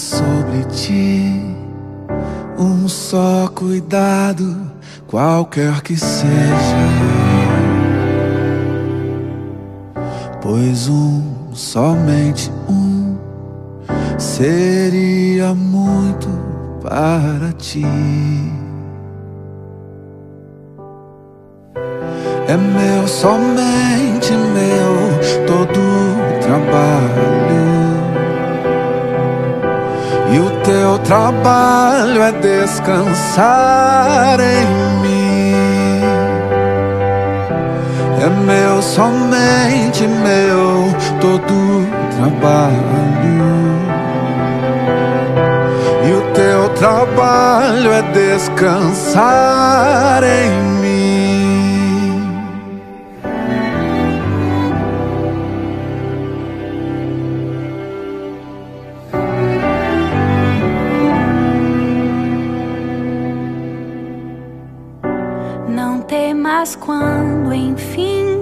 sobre ti um só cuidado, qualquer que seja, pois somente um, seria muito para ti. É meu, somente meu, todo o trabalho. E o teu trabalho é descansar em mim. É meu, somente meu, todo o trabalho. E o teu trabalho é descansar em mim. Mas quando enfim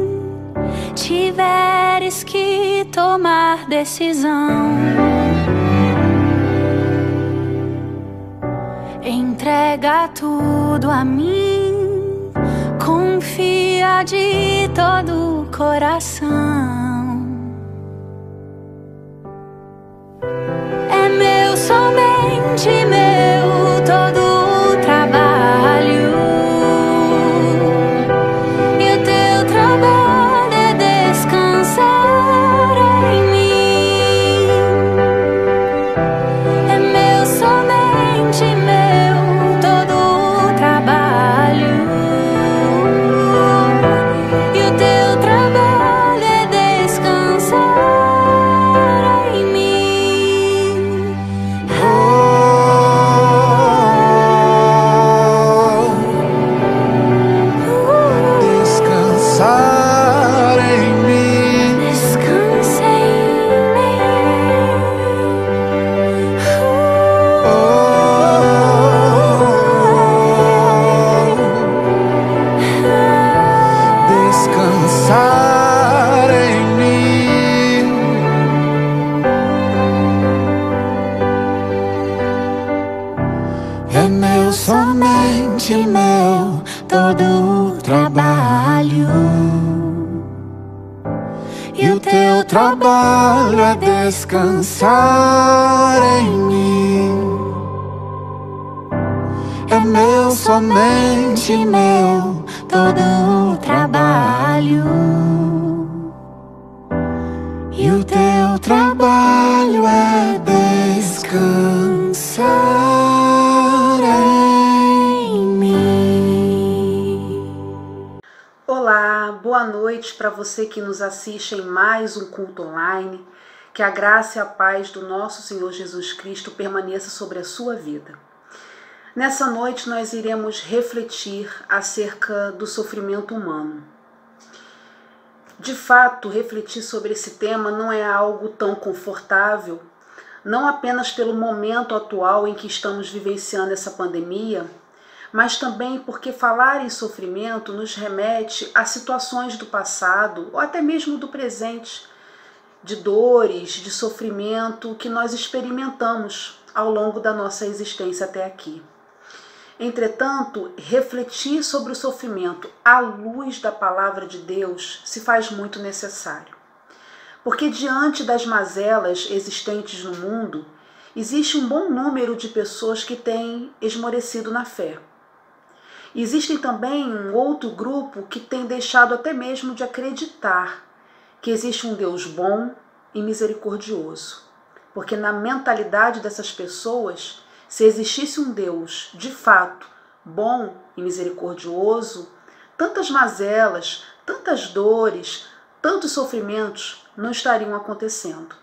tiveres que tomar decisão, entrega tudo a mim, confia de todo o coração. É meu, somente meu, todo o trabalho. É meu, somente meu, todo o trabalho. E o teu trabalho é descansar em mim. É meu, somente meu, todo o trabalho. E o teu trabalho é descansar. Olá, boa noite para você que nos assiste em mais um culto online. Que a graça e a paz do nosso Senhor Jesus Cristo permaneça sobre a sua vida. Nessa noite nós iremos refletir acerca do sofrimento humano. De fato, refletir sobre esse tema não é algo tão confortável, não apenas pelo momento atual em que estamos vivenciando essa pandemia, mas também porque falar em sofrimento nos remete a situações do passado ou até mesmo do presente, de dores, de sofrimento que nós experimentamos ao longo da nossa existência até aqui. Entretanto, refletir sobre o sofrimento à luz da palavra de Deus se faz muito necessário. Porque diante das mazelas existentes no mundo, existe um bom número de pessoas que têm esmorecido na fé. Existem também um outro grupo que tem deixado até mesmo de acreditar que existe um Deus bom e misericordioso. Porque na mentalidade dessas pessoas, se existisse um Deus de fato bom e misericordioso, tantas mazelas, tantas dores, tantos sofrimentos não estariam acontecendo.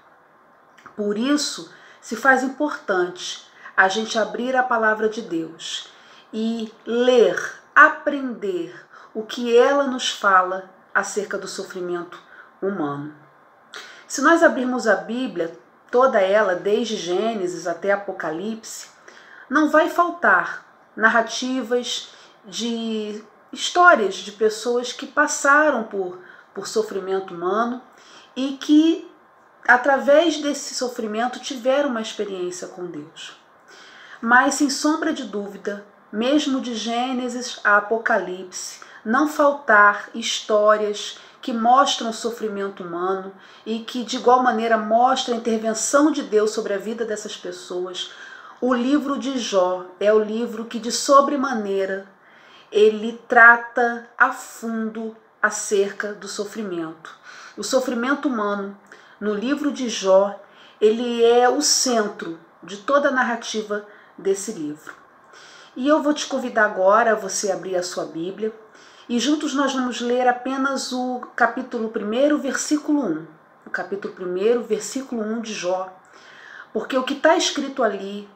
Por isso, se faz importante a gente abrir a palavra de Deus e ler, aprender o que ela nos fala acerca do sofrimento humano. Se nós abrirmos a Bíblia, toda ela, desde Gênesis até Apocalipse, não vai faltar narrativas de histórias de pessoas que passaram por sofrimento humano e que através desse sofrimento, tiveram uma experiência com Deus. Mas, sem sombra de dúvida, mesmo de Gênesis a Apocalipse, não faltar histórias que mostram o sofrimento humano e que, de igual maneira, mostram a intervenção de Deus sobre a vida dessas pessoas. O livro de Jó é o livro que, de sobremaneira, ele trata a fundo acerca do sofrimento. O sofrimento humano, no livro de Jó, ele é o centro de toda a narrativa desse livro. E eu vou te convidar agora a você abrir a sua Bíblia e juntos nós vamos ler apenas o capítulo 1, versículo 1. O capítulo 1, versículo 1 de Jó. Porque o que está escrito ali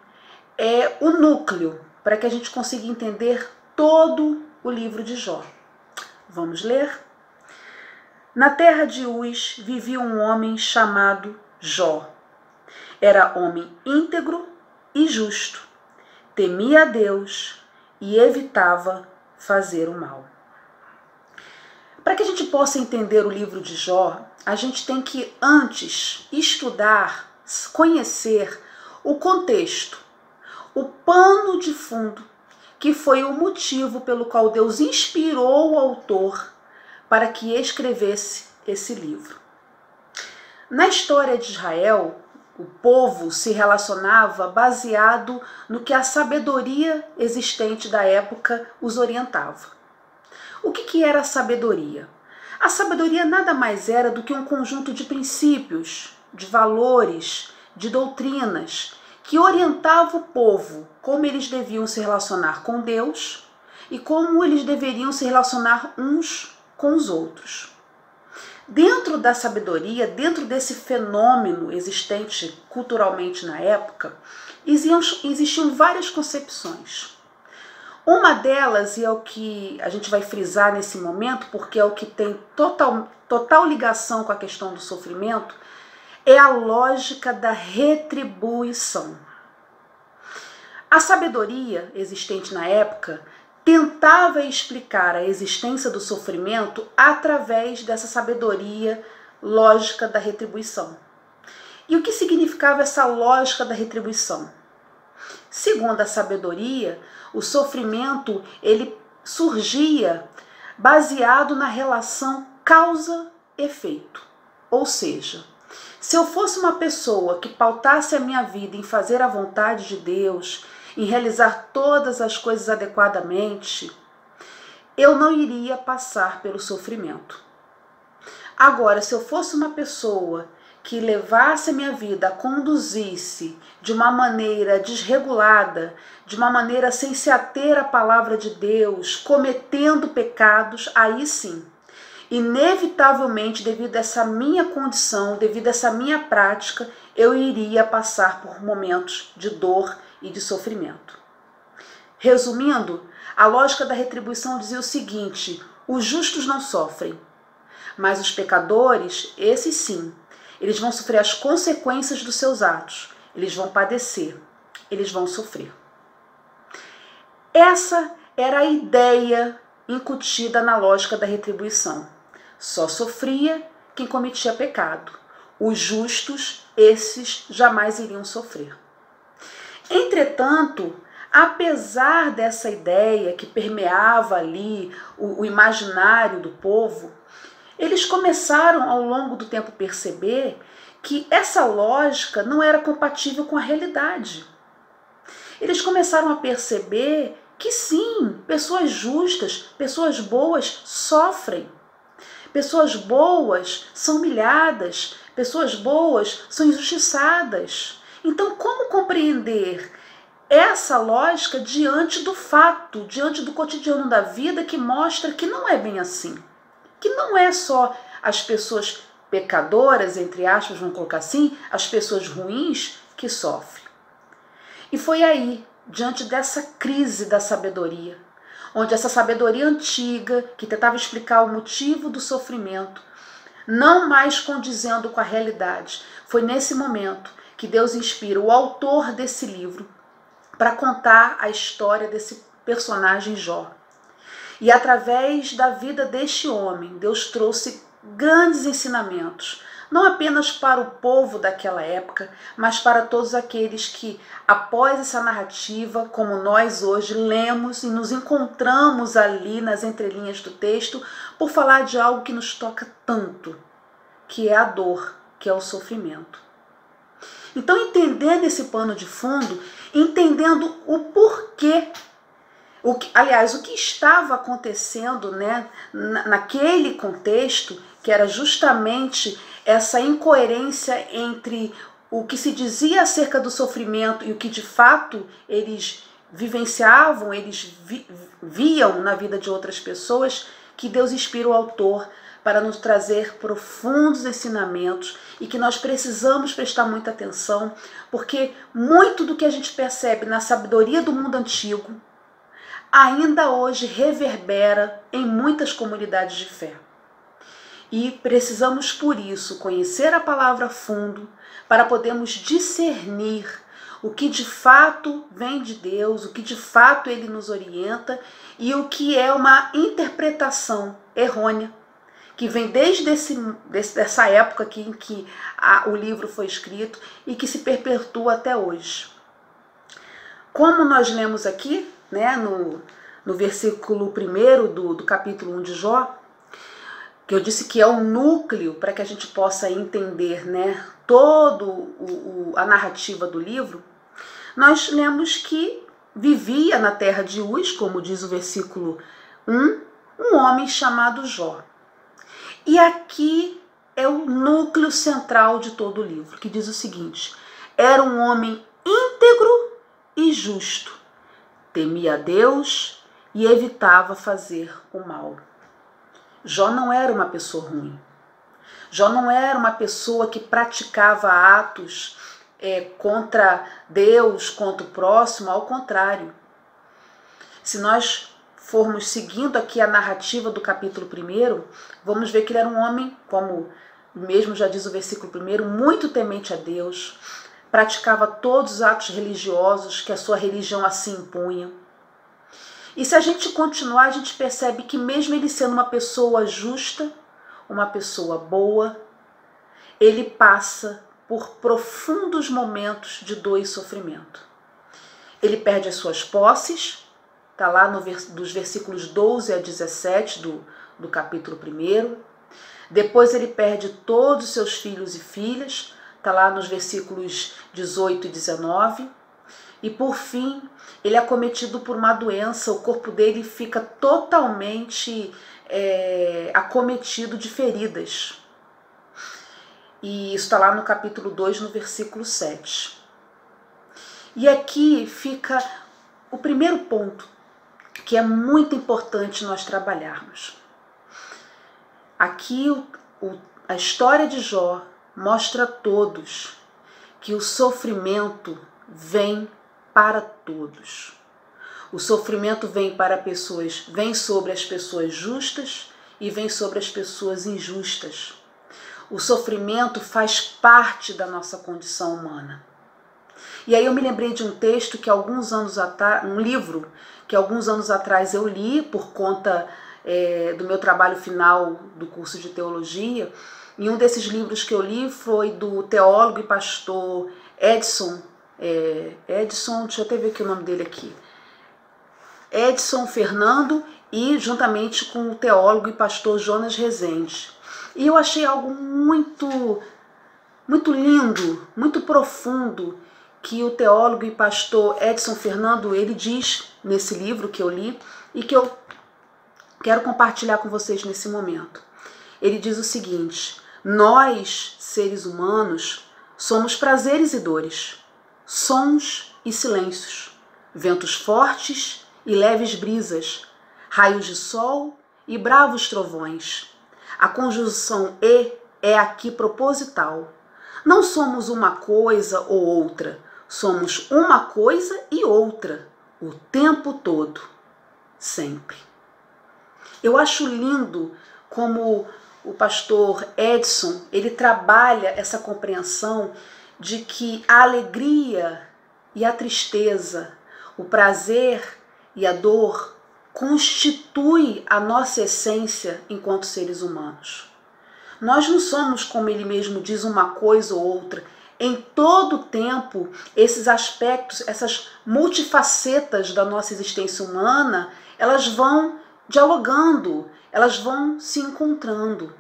é o núcleo para que a gente consiga entender todo o livro de Jó. Vamos ler? Na terra de Uz vivia um homem chamado Jó. Era homem íntegro e justo, temia a Deus e evitava fazer o mal. Para que a gente possa entender o livro de Jó, a gente tem que antes estudar, conhecer o contexto, o pano de fundo, que foi o motivo pelo qual Deus inspirou o autor para que escrevesse esse livro. Na história de Israel, o povo se relacionava baseado no que a sabedoria existente da época os orientava. O que era a sabedoria? A sabedoria nada mais era do que um conjunto de princípios, de valores, de doutrinas que orientava o povo como eles deviam se relacionar com Deus e como eles deveriam se relacionar uns com os outros. Dentro da sabedoria, dentro desse fenômeno existente culturalmente na época, existiam várias concepções. Uma delas, e é o que a gente vai frisar nesse momento, porque é o que tem total ligação com a questão do sofrimento, é a lógica da retribuição. A sabedoria existente na época tentava explicar a existência do sofrimento através dessa sabedoria lógica da retribuição. E o que significava essa lógica da retribuição? Segundo a sabedoria, o sofrimento ele surgia baseado na relação causa-efeito. Ou seja, se eu fosse uma pessoa que pautasse a minha vida em fazer a vontade de Deus, em realizar todas as coisas adequadamente, eu não iria passar pelo sofrimento. Agora, se eu fosse uma pessoa que levasse a minha vida, a conduzisse de uma maneira desregulada, de uma maneira sem se ater à palavra de Deus, cometendo pecados, aí sim, inevitavelmente, devido a essa minha condição, devido a essa minha prática, eu iria passar por momentos de dor e de sofrimento. Resumindo, a lógica da retribuição dizia o seguinte: os justos não sofrem, mas os pecadores, esses sim, eles vão sofrer as consequências dos seus atos, eles vão padecer, eles vão sofrer. Essa era a ideia incutida na lógica da retribuição. Só sofria quem cometia pecado. Os justos, esses jamais iriam sofrer. Entretanto, apesar dessa ideia que permeava ali o imaginário do povo, eles começaram ao longo do tempo perceber que essa lógica não era compatível com a realidade. Eles começaram a perceber que sim, pessoas justas, pessoas boas sofrem. Pessoas boas são humilhadas, pessoas boas são injustiçadas. Então, como compreender essa lógica diante do fato, diante do cotidiano da vida que mostra que não é bem assim? Que não é só as pessoas pecadoras, entre aspas, vamos colocar assim, as pessoas ruins que sofrem. E foi aí, diante dessa crise da sabedoria, onde essa sabedoria antiga, que tentava explicar o motivo do sofrimento, não mais condizendo com a realidade, foi nesse momento que Deus inspira o autor desse livro para contar a história desse personagem Jó. E através da vida deste homem, Deus trouxe grandes ensinamentos, não apenas para o povo daquela época, mas para todos aqueles que, após essa narrativa, como nós hoje lemos e nos encontramos ali nas entrelinhas do texto, por falar de algo que nos toca tanto, que é a dor, que é o sofrimento. Então, entendendo esse pano de fundo, entendendo o porquê, o que estava acontecendo, né, naquele contexto, que era justamente essa incoerência entre o que se dizia acerca do sofrimento e o que de fato eles vivenciavam, eles viam na vida de outras pessoas, que Deus inspira o autor para nos trazer profundos ensinamentos e que nós precisamos prestar muita atenção, porque muito do que a gente percebe na sabedoria do mundo antigo ainda hoje reverbera em muitas comunidades de fé. E precisamos, por isso, conhecer a palavra a fundo para podermos discernir o que de fato vem de Deus, o que de fato Ele nos orienta e o que é uma interpretação errônea, que vem desde essa época aqui em que o livro foi escrito e que se perpetua até hoje. Como nós lemos aqui, né, no versículo 1 do capítulo 1 de Jó, que eu disse que é o núcleo para que a gente possa entender, né, toda a narrativa do livro, nós lemos que vivia na terra de Uz, como diz o versículo 1, um homem chamado Jó. E aqui é o núcleo central de todo o livro, que diz o seguinte: era um homem íntegro e justo, temia a Deus e evitava fazer o mal. Jó não era uma pessoa ruim. Jó não era uma pessoa que praticava atos contra Deus, contra o próximo, ao contrário. Se nós formos seguindo aqui a narrativa do capítulo 1, vamos ver que ele era um homem, como mesmo já diz o versículo 1, muito temente a Deus, praticava todos os atos religiosos que a sua religião assim impunha. E se a gente continuar, a gente percebe que mesmo ele sendo uma pessoa justa, uma pessoa boa, ele passa por profundos momentos de dor e sofrimento. Ele perde as suas posses, está lá dos versículos 12 a 17 do capítulo 1. Depois ele perde todos os seus filhos e filhas, está lá nos versículos 18 e 19. E por fim, ele é acometido por uma doença, o corpo dele fica totalmente acometido de feridas. E isso está lá no capítulo 2, no versículo 7. E aqui fica o primeiro ponto, que é muito importante nós trabalharmos. Aqui a história de Jó mostra a todos que o sofrimento vem para todos. O sofrimento vem sobre as pessoas justas e vem sobre as pessoas injustas. O sofrimento faz parte da nossa condição humana. E aí eu me lembrei de um texto que alguns anos atrás, um livro que alguns anos atrás eu li por conta do meu trabalho final do curso de teologia. E um desses livros que eu li foi do teólogo e pastor Edson, deixa eu até ver aqui o nome dele aqui, Edson Fernando, e juntamente com o teólogo e pastor Jonas Rezende. E eu achei algo muito, muito lindo, muito profundo, que o teólogo e pastor Edson Fernando, ele diz nesse livro que eu li e que eu quero compartilhar com vocês nesse momento. Ele diz o seguinte: nós, seres humanos, somos prazeres e dores, sons e silêncios, ventos fortes e leves brisas, raios de sol e bravos trovões. A conjunção e é aqui proposital. Não somos uma coisa ou outra, somos uma coisa e outra, o tempo todo, sempre. Eu acho lindo como o pastor Edson, ele trabalha essa compreensão de que a alegria e a tristeza, o prazer e a dor constitui a nossa essência enquanto seres humanos. Nós não somos, como ele mesmo diz, uma coisa ou outra. Em todo o tempo, esses aspectos, essas multifacetas da nossa existência humana, elas vão dialogando, elas vão se encontrando.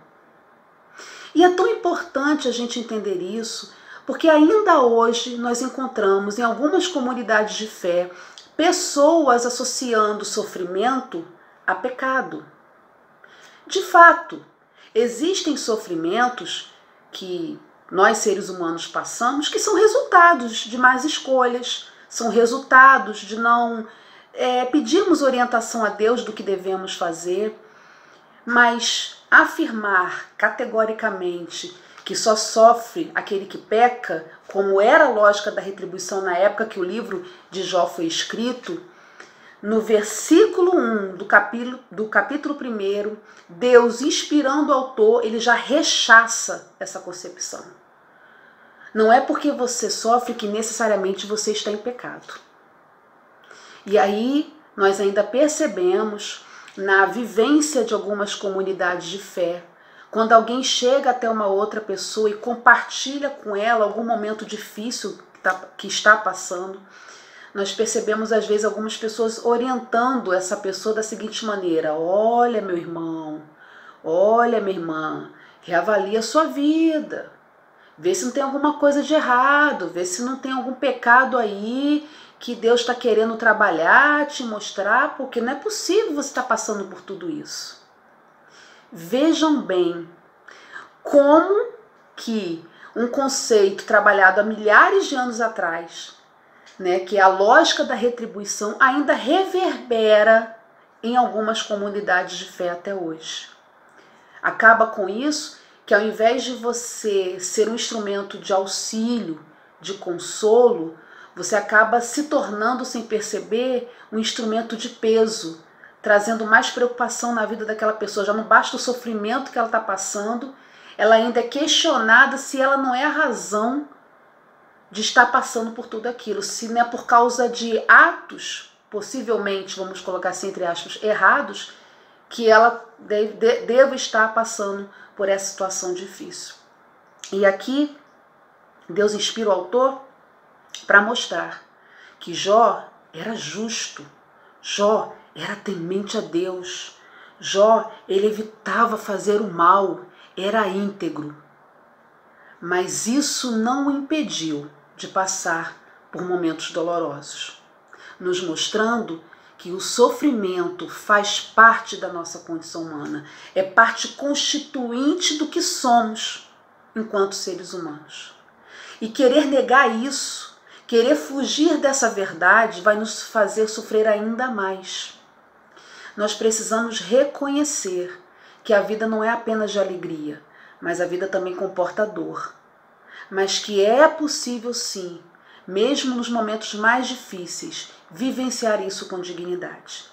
E é tão importante a gente entender isso, porque ainda hoje nós encontramos em algumas comunidades de fé pessoas associando sofrimento a pecado. De fato, existem sofrimentos que nós seres humanos passamos que são resultados de más escolhas, são resultados de não pedirmos orientação a Deus do que devemos fazer, mas afirmar categoricamente que só sofre aquele que peca, como era a lógica da retribuição na época que o livro de Jó foi escrito, no versículo 1 do capítulo 1, Deus, inspirando o autor, ele já rechaça essa concepção. Não é porque você sofre que necessariamente você está em pecado. E aí nós ainda percebemos na vivência de algumas comunidades de fé, quando alguém chega até uma outra pessoa e compartilha com ela algum momento difícil que está passando, nós percebemos às vezes algumas pessoas orientando essa pessoa da seguinte maneira: olha, meu irmão, olha, minha irmã, reavalia a sua vida, vê se não tem alguma coisa de errado, vê se não tem algum pecado aí que Deus está querendo trabalhar, te mostrar, porque não é possível você estar passando por tudo isso. Vejam bem como que um conceito trabalhado há milhares de anos atrás, que é a lógica da retribuição, ainda reverbera em algumas comunidades de fé até hoje. Acaba com isso que, ao invés de você ser um instrumento de auxílio, de consolo, você acaba se tornando, sem perceber, um instrumento de peso, trazendo mais preocupação na vida daquela pessoa. Já não basta o sofrimento que ela está passando, ela ainda é questionada se ela não é a razão de estar passando por tudo aquilo, se não é por causa de atos, possivelmente, vamos colocar assim entre aspas, errados, que ela deva estar passando por essa situação difícil. E aqui, Deus inspira o autor para mostrar que Jó era justo, Jó era temente a Deus, Jó, ele evitava fazer o mal, era íntegro. Mas isso não o impediu de passar por momentos dolorosos, nos mostrando que o sofrimento faz parte da nossa condição humana, é parte constituinte do que somos enquanto seres humanos. E querer negar isso, querer fugir dessa verdade, vai nos fazer sofrer ainda mais. Nós precisamos reconhecer que a vida não é apenas de alegria, mas a vida também comporta dor. Mas que é possível sim, mesmo nos momentos mais difíceis, vivenciar isso com dignidade.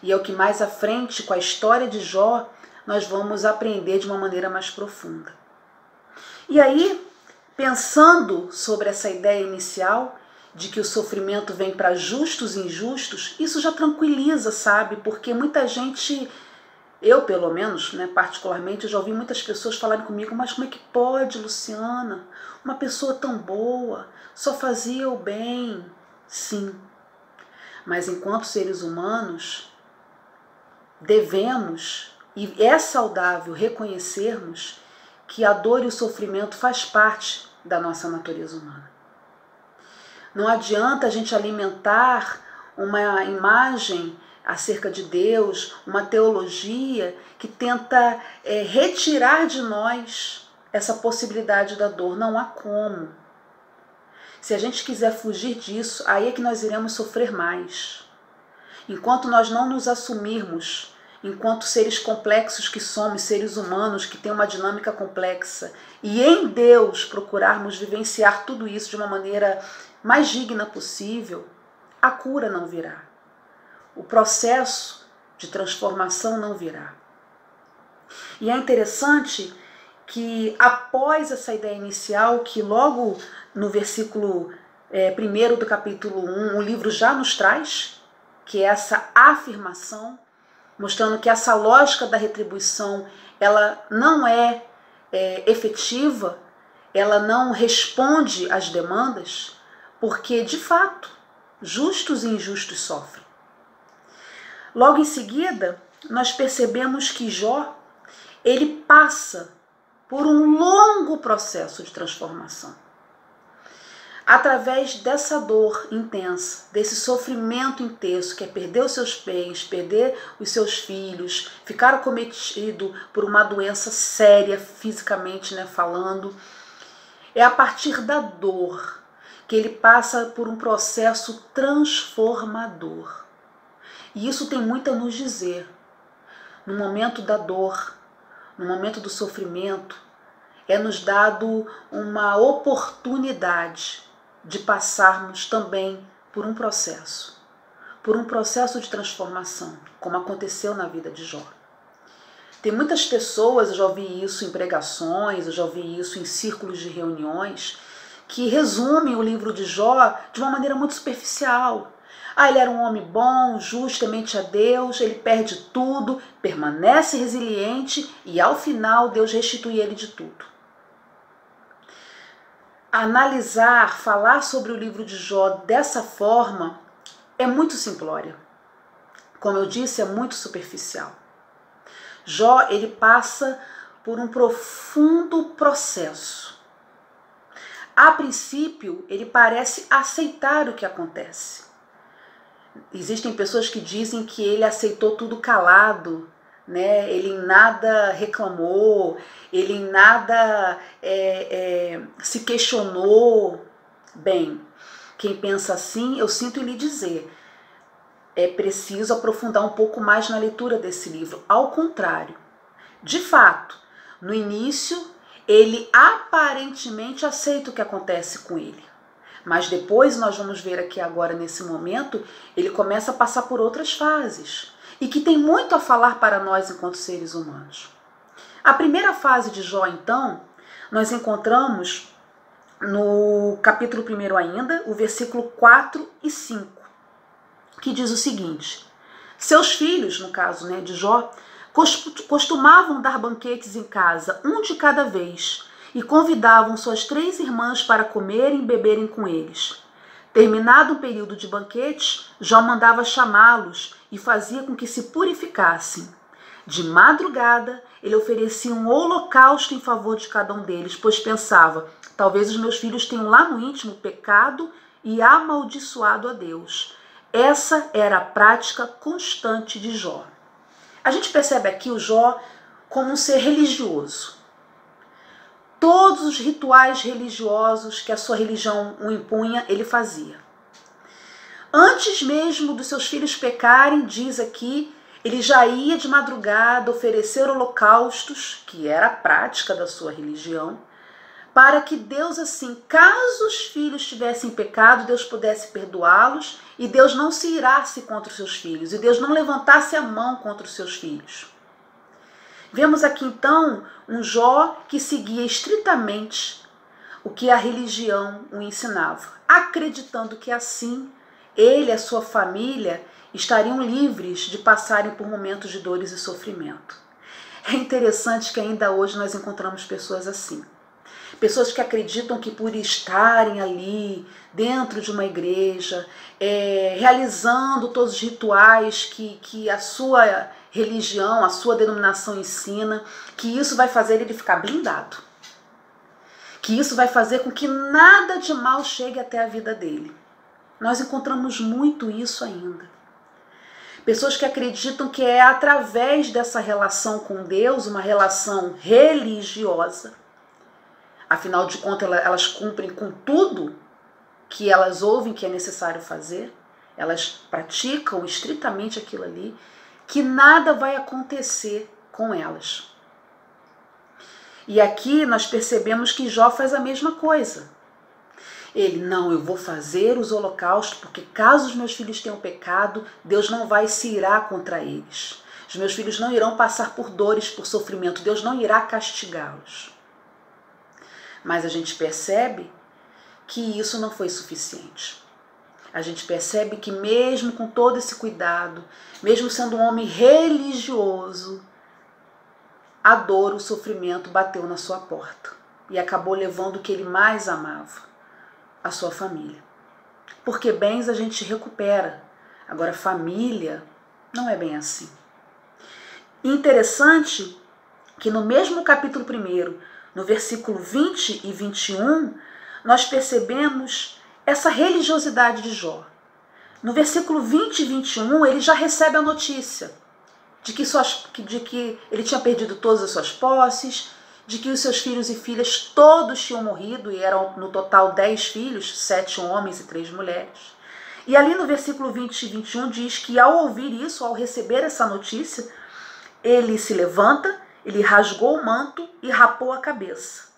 E é o que mais à frente, com a história de Jó, nós vamos aprender de uma maneira mais profunda. E aí, pensando sobre essa ideia inicial de que o sofrimento vem para justos e injustos, isso já tranquiliza, sabe? Porque muita gente, eu pelo menos, particularmente, eu já ouvi muitas pessoas falarem comigo: mas como é que pode, Luciana? Uma pessoa tão boa, só fazia o bem. Sim, mas enquanto seres humanos, devemos, e é saudável reconhecermos que a dor e o sofrimento faz parte da nossa natureza humana. Não adianta a gente alimentar uma imagem acerca de Deus, uma teologia que tenta retirar de nós essa possibilidade da dor. Não há como. Se a gente quiser fugir disso, aí é que nós iremos sofrer mais. Enquanto nós não nos assumirmos enquanto seres complexos que somos, seres humanos que têm uma dinâmica complexa, e em Deus procurarmos vivenciar tudo isso de uma maneira mais digna possível, a cura não virá. O processo de transformação não virá. E é interessante que após essa ideia inicial, que logo no versículo 1 do capítulo 1, o livro já nos traz, que é essa afirmação, mostrando que essa lógica da retribuição, ela não é efetiva, ela não responde às demandas, porque, de fato, justos e injustos sofrem. Logo em seguida, nós percebemos que Jó, ele passa por um longo processo de transformação. Através dessa dor intensa, desse sofrimento intenso, que é perder os seus bens, perder os seus filhos, ficar acometido por uma doença séria, fisicamente, falando, é a partir da dor que ele passa por um processo transformador. E isso tem muito a nos dizer. No momento da dor, no momento do sofrimento, é nos dado uma oportunidade de passarmos também por um processo de transformação, como aconteceu na vida de Jó. Tem muitas pessoas, eu já ouvi isso em pregações, eu já ouvi isso em círculos de reuniões, que resumem o livro de Jó de uma maneira muito superficial. Ele era um homem bom, justo, temente a Deus, ele perde tudo, permanece resiliente e ao final Deus restitui ele de tudo. Analisar, falar sobre o livro de Jó dessa forma é muito simplório. Como eu disse, é muito superficial. Jó, ele passa por um profundo processo. A princípio, ele parece aceitar o que acontece. Existem pessoas que dizem que ele aceitou tudo calado, ele em nada reclamou, ele em nada se questionou. Bem, quem pensa assim, eu sinto em lhe dizer, é preciso aprofundar um pouco mais na leitura desse livro. Ao contrário, de fato, no início, ele aparentemente aceita o que acontece com ele. Mas depois, nós vamos ver aqui agora, nesse momento, ele começa a passar por outras fases. E que tem muito a falar para nós enquanto seres humanos. A primeira fase de Jó, então, nós encontramos no capítulo 1 ainda, o versículo 4 e 5, que diz o seguinte: seus filhos, no caso de Jó, costumavam dar banquetes em casa, um de cada vez, e convidavam suas 3 irmãs para comerem e beberem com eles. Terminado o período de banquetes, Jó mandava chamá-los e fazia com que se purificassem. De madrugada, ele oferecia um holocausto em favor de cada um deles, pois pensava, talvez os meus filhos tenham lá no íntimo pecado e amaldiçoado a Deus. Essa era a prática constante de Jó. A gente percebe aqui o Jó como um ser religioso. Todos os rituais religiosos que a sua religião o impunha, ele fazia. Antes mesmo dos seus filhos pecarem, diz aqui, ele já ia de madrugada oferecer holocaustos, que era a prática da sua religião, para que Deus, assim, caso os filhos tivessem pecado, Deus pudesse perdoá-los e Deus não se irasse contra os seus filhos, e Deus não levantasse a mão contra os seus filhos. Vemos aqui então um Jó que seguia estritamente o que a religião o ensinava, acreditando que assim ele e a sua família estariam livres de passarem por momentos de dores e sofrimento. É interessante que ainda hoje nós encontramos pessoas assim. Pessoas que acreditam que por estarem ali dentro de uma igreja, realizando todos os rituais que a sua religião, a sua denominação ensina, que isso vai fazer ele ficar blindado. Que isso vai fazer com que nada de mal chegue até a vida dele. Nós encontramos muito isso ainda. Pessoas que acreditam que é através dessa relação com Deus, uma relação religiosa, afinal de contas elas cumprem com tudo que elas ouvem que é necessário fazer, elas praticam estritamente aquilo ali, que nada vai acontecer com elas. E aqui nós percebemos que Jó faz a mesma coisa. Ele, não, eu vou fazer os holocaustos, porque caso os meus filhos tenham pecado, Deus não vai se irar contra eles. Os meus filhos não irão passar por dores, por sofrimento, Deus não irá castigá-los. Mas a gente percebe que isso não foi suficiente. A gente percebe que mesmo com todo esse cuidado, mesmo sendo um homem religioso, a dor, o sofrimento bateu na sua porta e acabou levando o que ele mais amava, a sua família. Porque bens a gente recupera, agora família não é bem assim. E interessante que no mesmo capítulo 1, no versículo 20 e 21, nós percebemos essa religiosidade de Jó. No versículo 20 e 21, ele já recebe a notícia de que ele tinha perdido todas as suas posses, de que os seus filhos e filhas todos tinham morrido, e eram no total 10 filhos, 7 homens e 3 mulheres. E ali no versículo 20 e 21 diz que ao ouvir isso, ao receber essa notícia, ele se levanta, ele rasgou o manto e rapou a cabeça.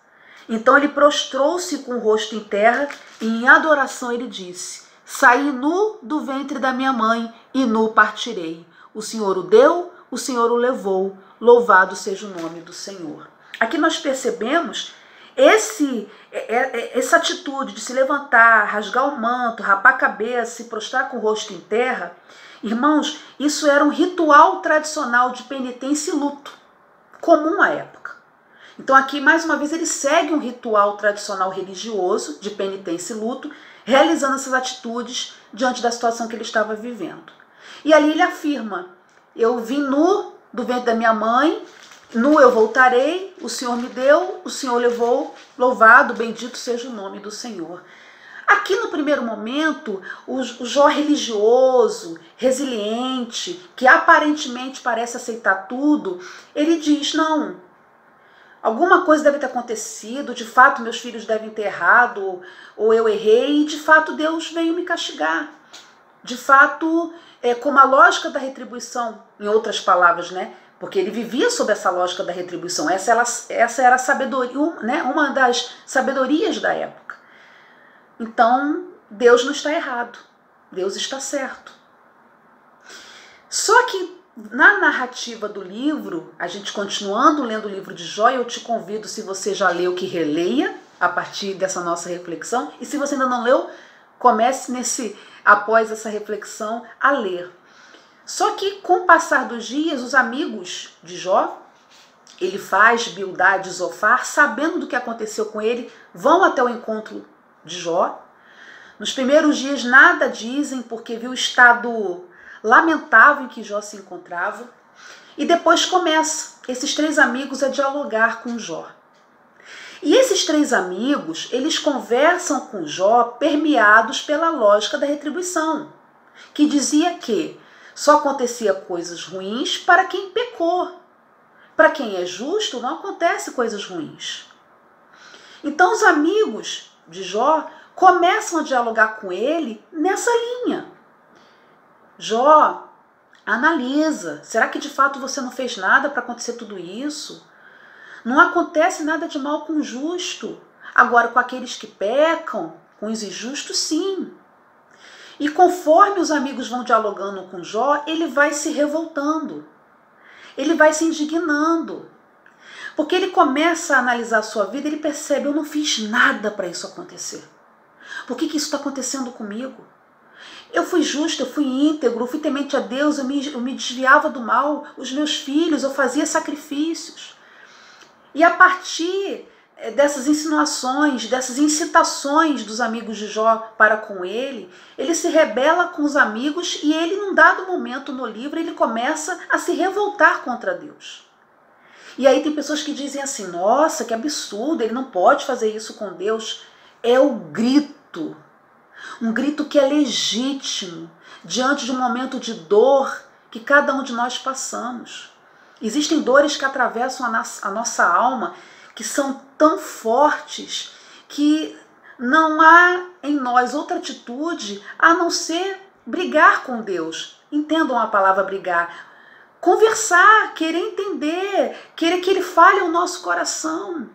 Então ele prostrou-se com o rosto em terra e em adoração ele disse: saí nu do ventre da minha mãe e nu partirei. O Senhor o deu, o Senhor o levou, louvado seja o nome do Senhor. Aqui nós percebemos essa atitude de se levantar, rasgar o manto, rapar a cabeça, se prostrar com o rosto em terra. Irmãos, isso era um ritual tradicional de penitência e luto, comum à época. Então aqui, mais uma vez, ele segue um ritual tradicional religioso de penitência e luto, realizando essas atitudes diante da situação que ele estava vivendo. E ali ele afirma: eu vim nu do ventre da minha mãe, nu eu voltarei, o Senhor me deu, o Senhor levou, louvado, bendito seja o nome do Senhor. Aqui no primeiro momento, o Jó religioso, resiliente, que aparentemente parece aceitar tudo, ele diz: não, alguma coisa deve ter acontecido, de fato meus filhos devem ter errado, ou eu errei, e de fato Deus veio me castigar. De fato, como a lógica da retribuição, em outras palavras, né? Porque ele vivia sob essa lógica da retribuição. Essa era a sabedoria, né? Uma das sabedorias da época. Então, Deus não está errado, Deus está certo. Só que na narrativa do livro, a gente continuando lendo o livro de Jó, eu te convido, se você já leu, que releia a partir dessa nossa reflexão. E se você ainda não leu, comece após essa reflexão a ler. Só que com o passar dos dias, os amigos de Jó, Elifaz, Bildade e Zofar, sabendo do que aconteceu com ele, vão até o encontro de Jó. Nos primeiros dias nada dizem, porque viu o estado lamentável em que Jó se encontrava. E depois começa esses 3 amigos a dialogar com Jó. E esses 3 amigos, eles conversam com Jó permeados pela lógica da retribuição, que dizia que só acontecia coisas ruins para quem pecou. Para quem é justo, não acontece coisas ruins. Então os amigos de Jó começam a dialogar com ele nessa linha. Jó, analisa, será que de fato você não fez nada para acontecer tudo isso? Não acontece nada de mal com o justo. Agora, com aqueles que pecam, com os injustos, sim. E conforme os amigos vão dialogando com Jó, ele vai se revoltando. Ele vai se indignando. Porque ele começa a analisar a sua vida e ele percebe: eu não fiz nada para isso acontecer. Por que isso está acontecendo comigo? Eu fui justo, eu fui íntegro, eu fui temente a Deus, eu me desviava do mal, os meus filhos, eu fazia sacrifícios. E a partir dessas insinuações, dessas incitações dos amigos de Jó para com ele se rebela com os amigos e ele, num dado momento no livro, ele começa a se revoltar contra Deus. E aí tem pessoas que dizem assim: nossa, que absurdo, ele não pode fazer isso com Deus. É o grito, um grito que é legítimo diante de um momento de dor que cada um de nós passamos. Existem dores que atravessam a nossa alma, que são tão fortes que não há em nós outra atitude a não ser brigar com Deus. Entendam a palavra brigar. Conversar, querer entender, querer que Ele fale ao nosso coração.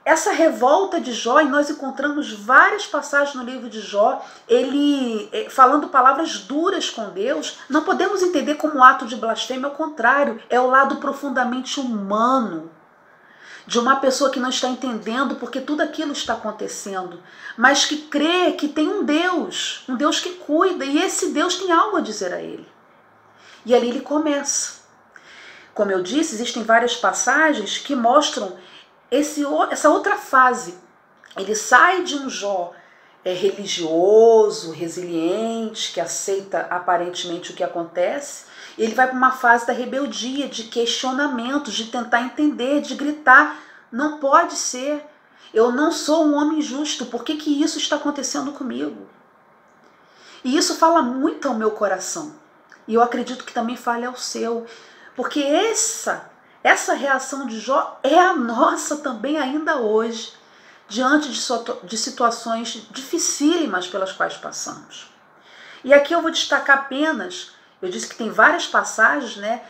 Essa revolta de Jó, e nós encontramos várias passagens no livro de Jó, ele falando palavras duras com Deus, não podemos entender como um ato de blasfêmia, ao contrário, é o lado profundamente humano de uma pessoa que não está entendendo porque tudo aquilo está acontecendo, mas que crê que tem um Deus que cuida, e esse Deus tem algo a dizer a ele. E ali ele começa. como eu disse, existem várias passagens que mostram essa outra fase. Ele sai de um Jó religioso, resiliente, que aceita aparentemente o que acontece, e ele vai para uma fase da rebeldia, de questionamentos, de tentar entender, de gritar: não pode ser, eu não sou um homem justo, por que isso está acontecendo comigo? E isso fala muito ao meu coração, e eu acredito que também fale ao seu, porque essa reação de Jó é a nossa também ainda hoje, diante de situações dificílimas pelas quais passamos. E aqui eu vou destacar apenas, eu disse que tem várias passagens, né,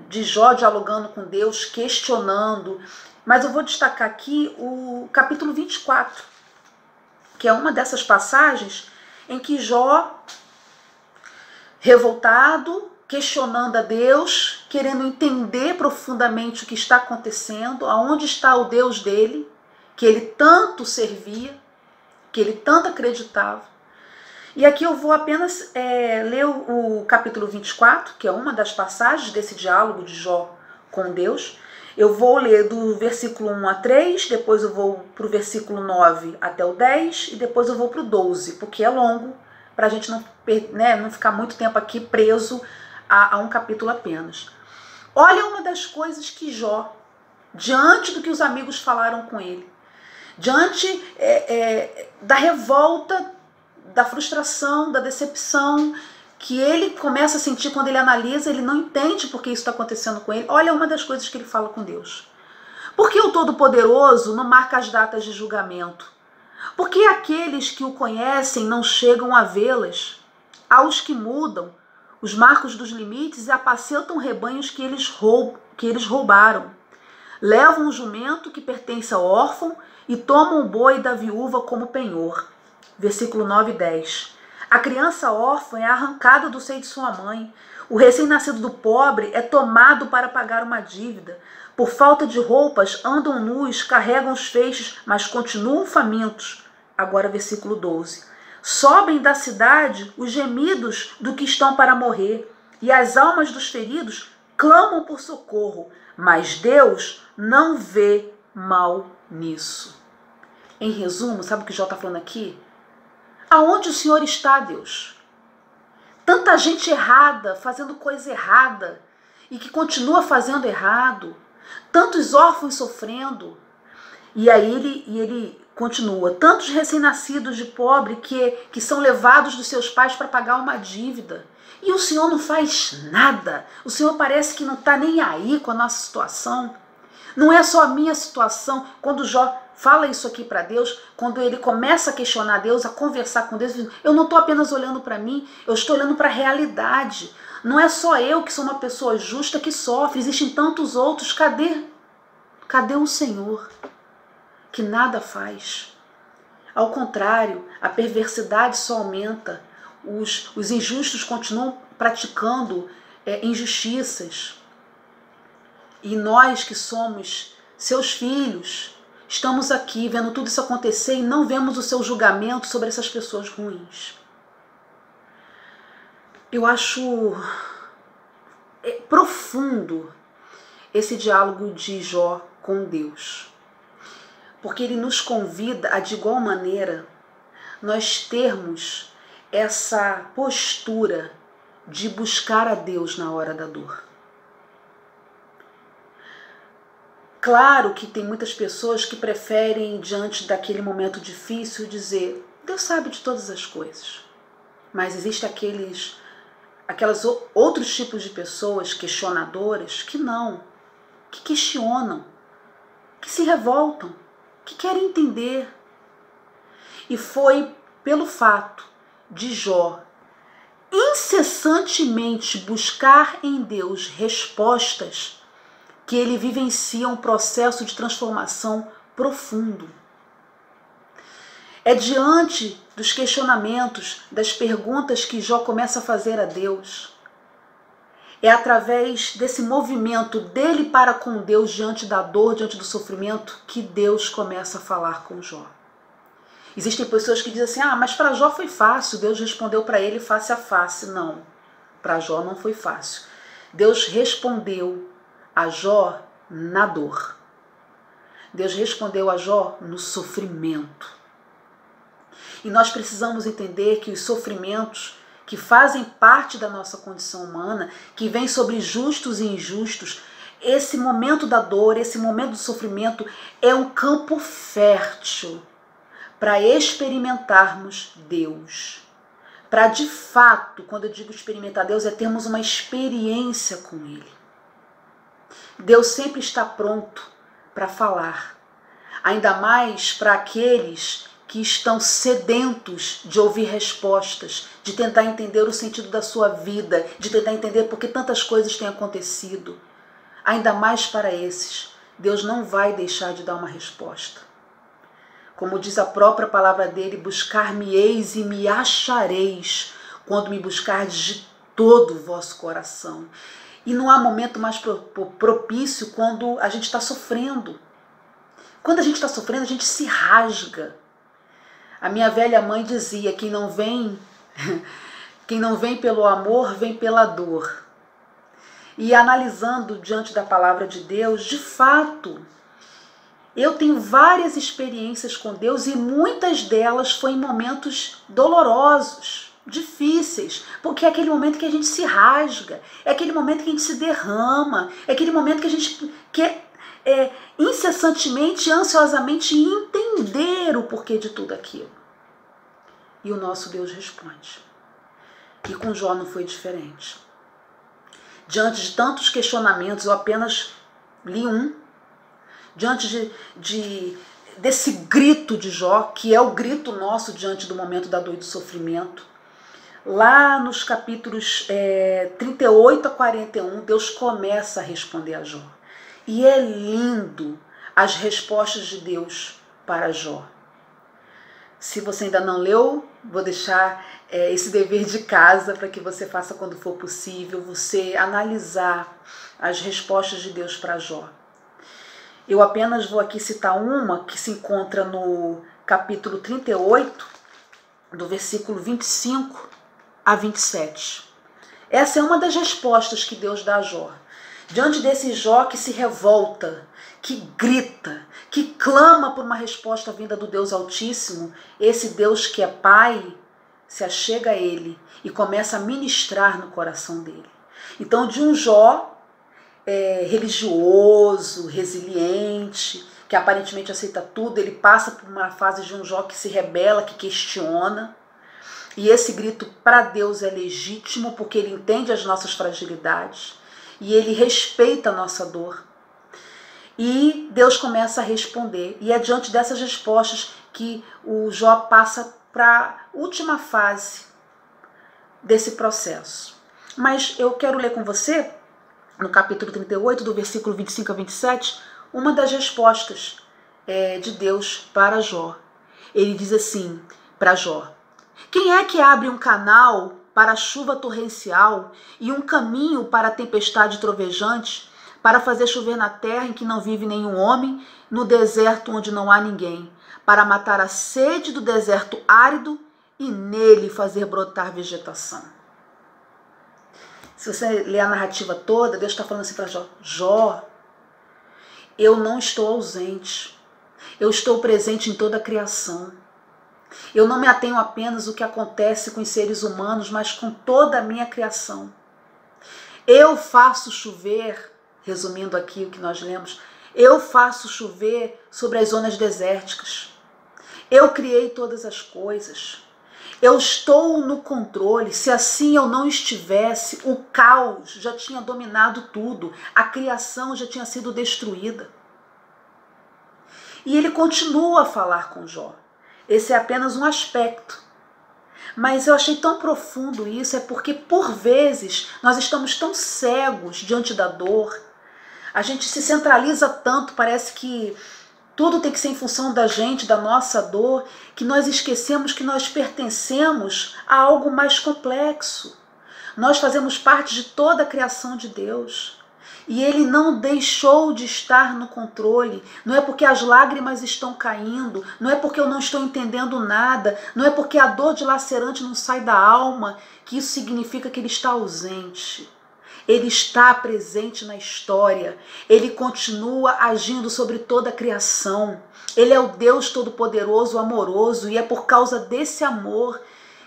de Jó dialogando com Deus, questionando, mas eu vou destacar aqui o capítulo 24, que é uma dessas passagens em que Jó, revoltado, questionando a Deus, querendo entender profundamente o que está acontecendo, aonde está o Deus dele, que ele tanto servia, que ele tanto acreditava. E aqui eu vou apenas ler o capítulo 24, que é uma das passagens desse diálogo de Jó com Deus. Eu vou ler do versículo 1 a 3, depois eu vou para o versículo 9 até o 10, e depois eu vou para o 12, porque é longo, para a gente não ficar muito tempo aqui preso a um capítulo apenas. Olha uma das coisas que Jó, diante do que os amigos falaram com ele, diante da revolta, da frustração, da decepção que ele começa a sentir quando ele analisa, ele não entende por que isso está acontecendo com ele. Olha uma das coisas que ele fala com Deus. Por que o Todo-Poderoso não marca as datas de julgamento? Por que aqueles que o conhecem não chegam a vê-las? Aos que mudam os marcos dos limites e apacentam rebanhos que eles roubaram. Levam o jumento que pertence ao órfão e tomam o boi da viúva como penhor. Versículo 9 e 10. A criança órfã é arrancada do seio de sua mãe. O recém-nascido do pobre é tomado para pagar uma dívida. Por falta de roupas, andam nus, carregam os feixes, mas continuam famintos. Agora versículo 12. Sobem da cidade os gemidos do que estão para morrer, e as almas dos feridos clamam por socorro, mas Deus não vê mal nisso. Em resumo, sabe o que Jó está falando aqui? Aonde o Senhor está, Deus? Tanta gente errada, fazendo coisa errada, e que continua fazendo errado. Tantos órfãos sofrendo. E aí ele continua. Tantos recém-nascidos de pobre que são levados dos seus pais para pagar uma dívida. E o Senhor não faz nada. O Senhor parece que não está nem aí com a nossa situação. Não é só a minha situação. Quando Jó fala isso aqui para Deus, quando ele começa a questionar Deus, a conversar com Deus, eu não estou apenas olhando para mim, eu estou olhando para a realidade. Não é só eu que sou uma pessoa justa que sofre, existem tantos outros. Cadê o Senhor que nada faz? Ao contrário, a perversidade só aumenta, os injustos continuam praticando injustiças. E nós que somos seus filhos, estamos aqui vendo tudo isso acontecer e não vemos o seu julgamento sobre essas pessoas ruins. Eu acho profundo esse diálogo de Jó com Deus, porque ele nos convida a, de igual maneira, nós termos essa postura de buscar a Deus na hora da dor. Claro que tem muitas pessoas que preferem, diante daquele momento difícil, dizer: Deus sabe de todas as coisas. Mas existem aqueles outros tipos de pessoas questionadoras que não, que questionam, que se revoltam, que querem entender. E foi pelo fato de Jó incessantemente buscar em Deus respostas que ele vivencia um processo de transformação profundo. É diante dos questionamentos, das perguntas que Jó começa a fazer a Deus. É através desse movimento dele para com Deus diante da dor, diante do sofrimento, que Deus começa a falar com Jó. Existem pessoas que dizem assim: mas para Jó foi fácil, Deus respondeu para ele face a face. Não, para Jó não foi fácil. Deus respondeu a Jó na dor. Deus respondeu a Jó no sofrimento. E nós precisamos entender que os sofrimentos que fazem parte da nossa condição humana, que vêm sobre justos e injustos, esse momento da dor, esse momento do sofrimento é um campo fértil para experimentarmos Deus. Para de fato, quando eu digo experimentar Deus, é termos uma experiência com Ele. Deus sempre está pronto para falar, ainda mais para aqueles que estão sedentos de ouvir respostas, de tentar entender o sentido da sua vida, de tentar entender por que tantas coisas têm acontecido. Ainda mais para esses, Deus não vai deixar de dar uma resposta. Como diz a própria palavra dele, buscar-me-eis e me achareis, quando me buscardes de todo o vosso coração. E não há momento mais propício quando a gente está sofrendo. Quando a gente está sofrendo, a gente se rasga. A minha velha mãe dizia, quem não vem pelo amor, vem pela dor. E analisando diante da palavra de Deus, de fato, eu tenho várias experiências com Deus e muitas delas foram em momentos dolorosos, difíceis, porque é aquele momento que a gente se rasga, é aquele momento que a gente se derrama, é aquele momento que a gente quer incessantemente, ansiosamente entender o porquê de tudo aquilo. E o nosso Deus responde. E com Jó não foi diferente. Diante de tantos questionamentos, eu apenas li um. Diante desse grito de Jó, que é o grito nosso diante do momento da dor e do sofrimento, lá nos capítulos 38 a 41, Deus começa a responder a Jó. E é lindo as respostas de Deus para Jó. Se você ainda não leu, vou deixar esse dever de casa para que você faça quando for possível, você analisar as respostas de Deus para Jó. Eu apenas vou aqui citar uma que se encontra no capítulo 38, do versículo 25 a 27. Essa é uma das respostas que Deus dá a Jó. Diante desse Jó que se revolta, que grita, que clama por uma resposta vinda do Deus Altíssimo, esse Deus que é Pai se achega a ele e começa a ministrar no coração dele. Então, de um Jó religioso, resiliente, que aparentemente aceita tudo, ele passa por uma fase de um Jó que se rebela, que questiona. E esse grito para Deus é legítimo porque ele entende as nossas fragilidades e ele respeita a nossa dor. E Deus começa a responder. E é diante dessas respostas que o Jó passa para a última fase desse processo. Mas eu quero ler com você, no capítulo 38, do versículo 25 a 27, uma das respostas de Deus para Jó. Ele diz assim para Jó: quem é que abre um canal para a chuva torrencial e um caminho para a tempestade trovejante, para fazer chover na terra em que não vive nenhum homem, no deserto onde não há ninguém, para matar a sede do deserto árido e nele fazer brotar vegetação? Se você ler a narrativa toda, Deus está falando assim para Jó: Jó, eu não estou ausente, eu estou presente em toda a criação. Eu não me atenho apenas ao que acontece com os seres humanos, mas com toda a minha criação. Eu faço chover, resumindo aqui o que nós lemos, eu faço chover sobre as zonas desérticas. Eu criei todas as coisas. Eu estou no controle. Se assim eu não estivesse, o caos já tinha dominado tudo. A criação já tinha sido destruída. E ele continua a falar com Jó. Esse é apenas um aspecto. Mas eu achei tão profundo isso, é porque por vezes nós estamos tão cegos diante da dor. A gente se centraliza tanto, parece que tudo tem que ser em função da gente, da nossa dor, que nós esquecemos que nós pertencemos a algo mais complexo. Nós fazemos parte de toda a criação de Deus. E Ele não deixou de estar no controle. Não é porque as lágrimas estão caindo, não é porque eu não estou entendendo nada, não é porque a dor dilacerante não sai da alma, que isso significa que Ele está ausente. Ele está presente na história, Ele continua agindo sobre toda a criação. Ele é o Deus Todo-Poderoso, amoroso, e é por causa desse amor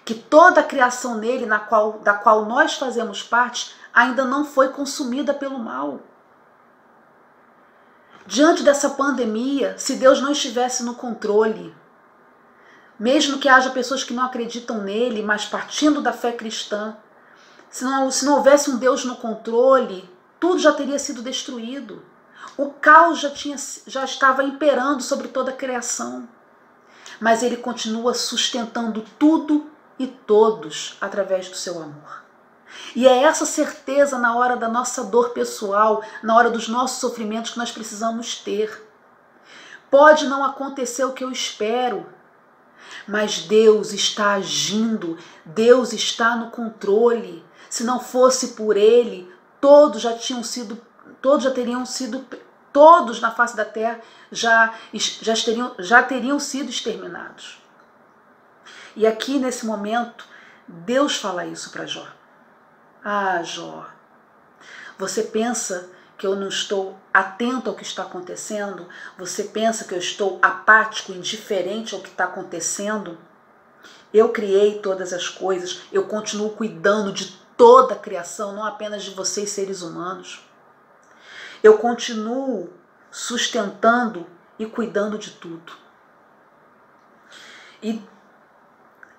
que toda a criação nele, da qual nós fazemos parte, ainda não foi consumida pelo mal. Diante dessa pandemia, se Deus não estivesse no controle, mesmo que haja pessoas que não acreditam nele, mas partindo da fé cristã, se não houvesse um Deus no controle, tudo já teria sido destruído. O caos já estava imperando sobre toda a criação. Mas ele continua sustentando tudo e todos através do seu amor. E é essa certeza na hora da nossa dor pessoal, na hora dos nossos sofrimentos que nós precisamos ter. Pode não acontecer o que eu espero, mas Deus está agindo, Deus está no controle. Se não fosse por Ele, todos na face da terra já teriam sido exterminados. E aqui nesse momento, Deus fala isso para Jó. Ah, Jó, você pensa que eu não estou atento ao que está acontecendo? Você pensa que eu estou apático, indiferente ao que está acontecendo? Eu criei todas as coisas, eu continuo cuidando de toda a criação, não apenas de vocês, seres humanos. Eu continuo sustentando e cuidando de tudo. E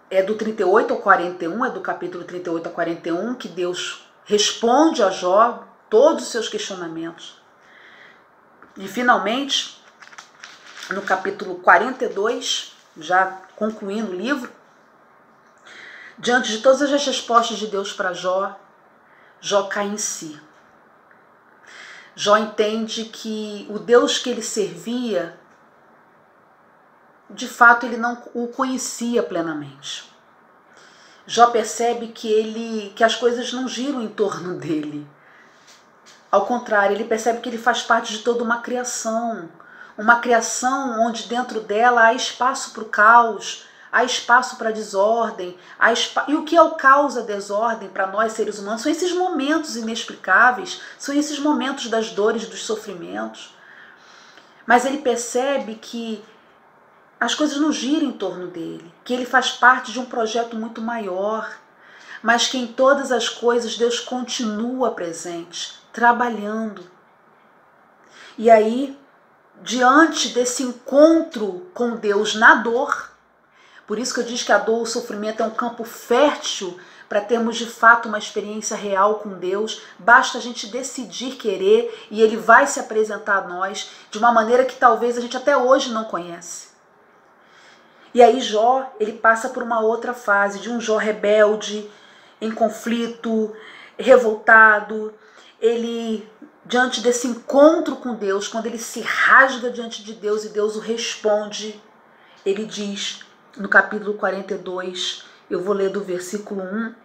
é do 38 ao 41, é do capítulo 38 ao 41, que Deus responde a Jó todos os seus questionamentos. E finalmente, no capítulo 42, já concluindo o livro, diante de todas as respostas de Deus para Jó, Jó cai em si. Jó entende que o Deus que ele servia, de fato ele não o conhecia plenamente. Jó percebe que as coisas não giram em torno dele. Ao contrário, ele percebe que ele faz parte de toda uma criação onde dentro dela há espaço para o caos, há espaço para a desordem. E o que é o caos, a desordem para nós seres humanos? São esses momentos inexplicáveis, são esses momentos das dores, dos sofrimentos. Mas ele percebe que as coisas não giram em torno dele, que ele faz parte de um projeto muito maior, mas que em todas as coisas Deus continua presente, trabalhando. E aí, diante desse encontro com Deus na dor, por isso que eu digo que a dor, o sofrimento é um campo fértil para termos de fato uma experiência real com Deus. Basta a gente decidir querer e Ele vai se apresentar a nós de uma maneira que talvez a gente até hoje não conhece. E aí Jó, ele passa por uma outra fase, de um Jó rebelde, em conflito, revoltado. Ele, diante desse encontro com Deus, quando ele se rasga diante de Deus e Deus o responde, ele diz no capítulo 42, eu vou ler do versículo 1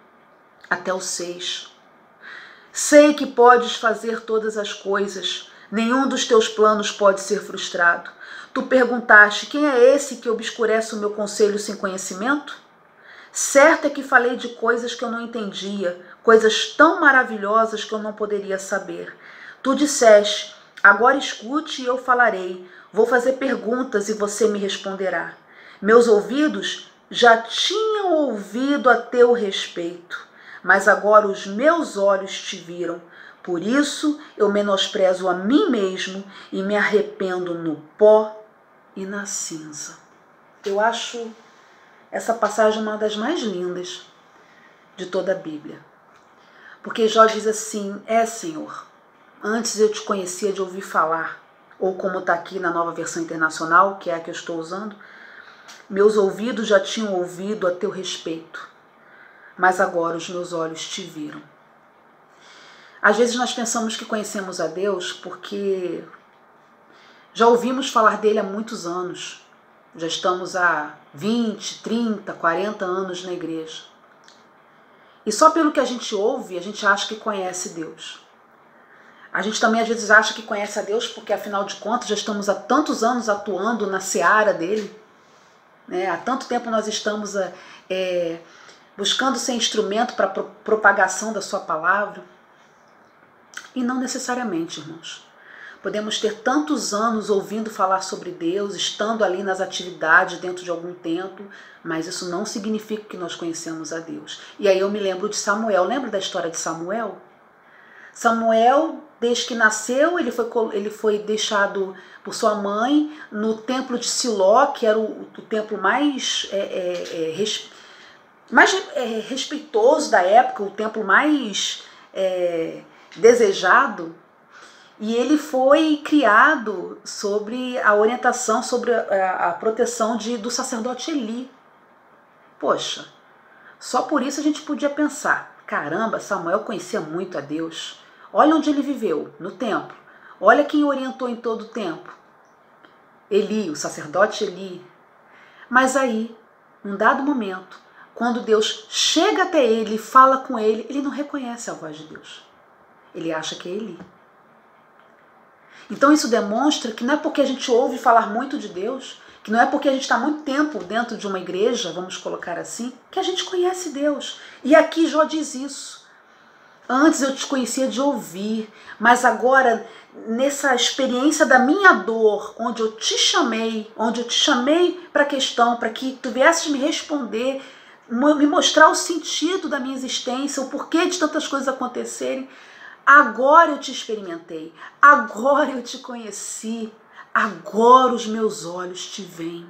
até o 6. Sei que podes fazer todas as coisas, nenhum dos teus planos pode ser frustrado. Tu perguntaste, quem é esse que obscurece o meu conselho sem conhecimento? Certo é que falei de coisas que eu não entendia, coisas tão maravilhosas que eu não poderia saber. Tu disseste, agora escute e eu falarei, vou fazer perguntas e você me responderá. Meus ouvidos já tinham ouvido a teu respeito, mas agora os meus olhos te viram. Por isso eu menosprezo a mim mesmo e me arrependo no pó e na cinza. Eu acho essa passagem uma das mais lindas de toda a Bíblia. Porque Jó diz assim, Senhor, antes eu te conhecia de ouvir falar, ou como está aqui na Nova Versão Internacional, que é a que eu estou usando, meus ouvidos já tinham ouvido a teu respeito, mas agora os meus olhos te viram. Às vezes nós pensamos que conhecemos a Deus porque já ouvimos falar dele há muitos anos. Já estamos há 20, 30, 40 anos na igreja. E só pelo que a gente ouve, a gente acha que conhece Deus. A gente também às vezes acha que conhece a Deus porque, afinal de contas, já estamos há tantos anos atuando na seara dele. Há tanto tempo nós estamos buscando ser instrumento para a propagação da sua palavra. E não necessariamente, irmãos. Podemos ter tantos anos ouvindo falar sobre Deus, estando ali nas atividades dentro de algum tempo, mas isso não significa que nós conhecemos a Deus. E aí eu me lembro de Samuel. Lembra da história de Samuel? Samuel, desde que nasceu, ele foi deixado por sua mãe no templo de Siló, que era o templo mais respeitoso da época, o templo mais desejado. E ele foi criado sobre a orientação, sobre a proteção do sacerdote Eli. Poxa, só por isso a gente podia pensar, caramba, Samuel conhecia muito a Deus. Olha onde ele viveu, no templo. Olha quem orientou em todo o tempo. Eli, o sacerdote Eli. Mas aí, num dado momento, quando Deus chega até ele e fala com ele, ele não reconhece a voz de Deus. Ele acha que é Eli. Então isso demonstra que não é porque a gente ouve falar muito de Deus, que não é porque a gente está muito tempo dentro de uma igreja, vamos colocar assim, que a gente conhece Deus. E aqui Jó diz isso. Antes eu te conhecia de ouvir, mas agora nessa experiência da minha dor, onde eu te chamei para a questão, para que tu viesses me responder, me mostrar o sentido da minha existência, o porquê de tantas coisas acontecerem, agora eu te experimentei, agora eu te conheci, agora os meus olhos te veem.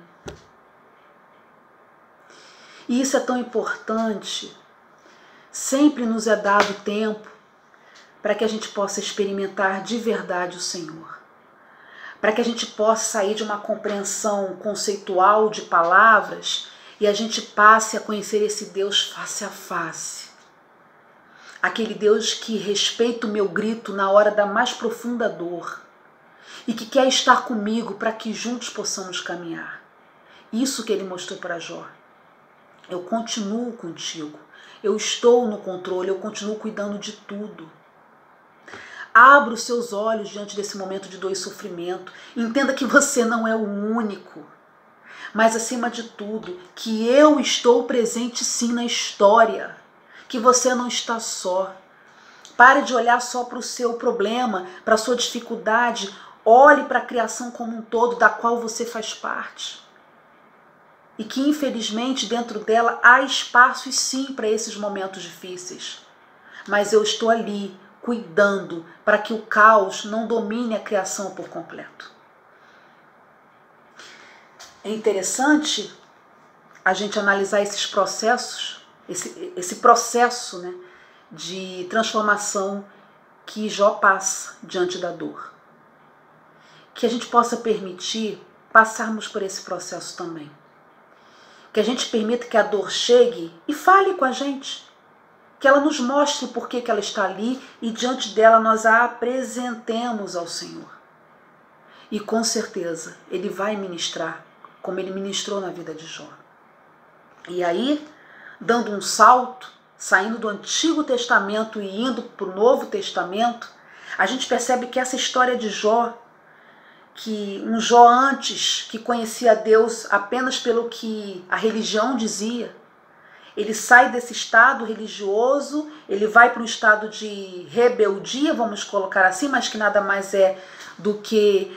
E isso é tão importante. Sempre nos é dado tempo para que a gente possa experimentar de verdade o Senhor. Para que a gente possa sair de uma compreensão conceitual de palavras e a gente passe a conhecer esse Deus face a face. Aquele Deus que respeita o meu grito na hora da mais profunda dor e que quer estar comigo para que juntos possamos caminhar. Isso que ele mostrou para Jó. Eu continuo contigo, eu estou no controle, eu continuo cuidando de tudo. Abra os seus olhos diante desse momento de dor e sofrimento. Entenda que você não é o único, mas acima de tudo, que eu estou presente sim na história. Que você não está só. Pare de olhar só para o seu problema, para a sua dificuldade. Olhe para a criação como um todo, da qual você faz parte. E que, infelizmente, dentro dela há espaços sim para esses momentos difíceis. Mas eu estou ali, cuidando, para que o caos não domine a criação por completo. É interessante a gente analisar esses processos, esse processo, né, de transformação que Jó passa diante da dor. Que a gente possa permitir passarmos por esse processo também. Que a gente permita que a dor chegue e fale com a gente. Que ela nos mostre por que ela está ali e diante dela nós a apresentemos ao Senhor. E com certeza Ele vai ministrar como Ele ministrou na vida de Jó. E aí, dando um salto, saindo do Antigo Testamento e indo para o Novo Testamento, a gente percebe que essa história de Jó, que um Jó antes, que conhecia Deus apenas pelo que a religião dizia, ele sai desse estado religioso, ele vai para um estado de rebeldia, vamos colocar assim, mas que nada mais é do que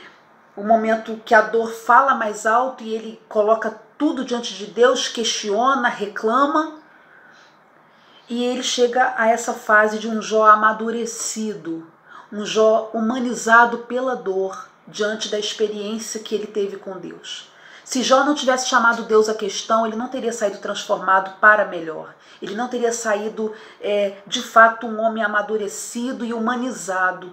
o momento que a dor fala mais alto e ele coloca tudo diante de Deus, questiona, reclama. E ele chega a essa fase de um Jó amadurecido, um Jó humanizado pela dor, diante da experiência que ele teve com Deus. Se Jó não tivesse chamado Deus à questão, ele não teria saído transformado para melhor. Ele não teria saído, de fato, um homem amadurecido e humanizado,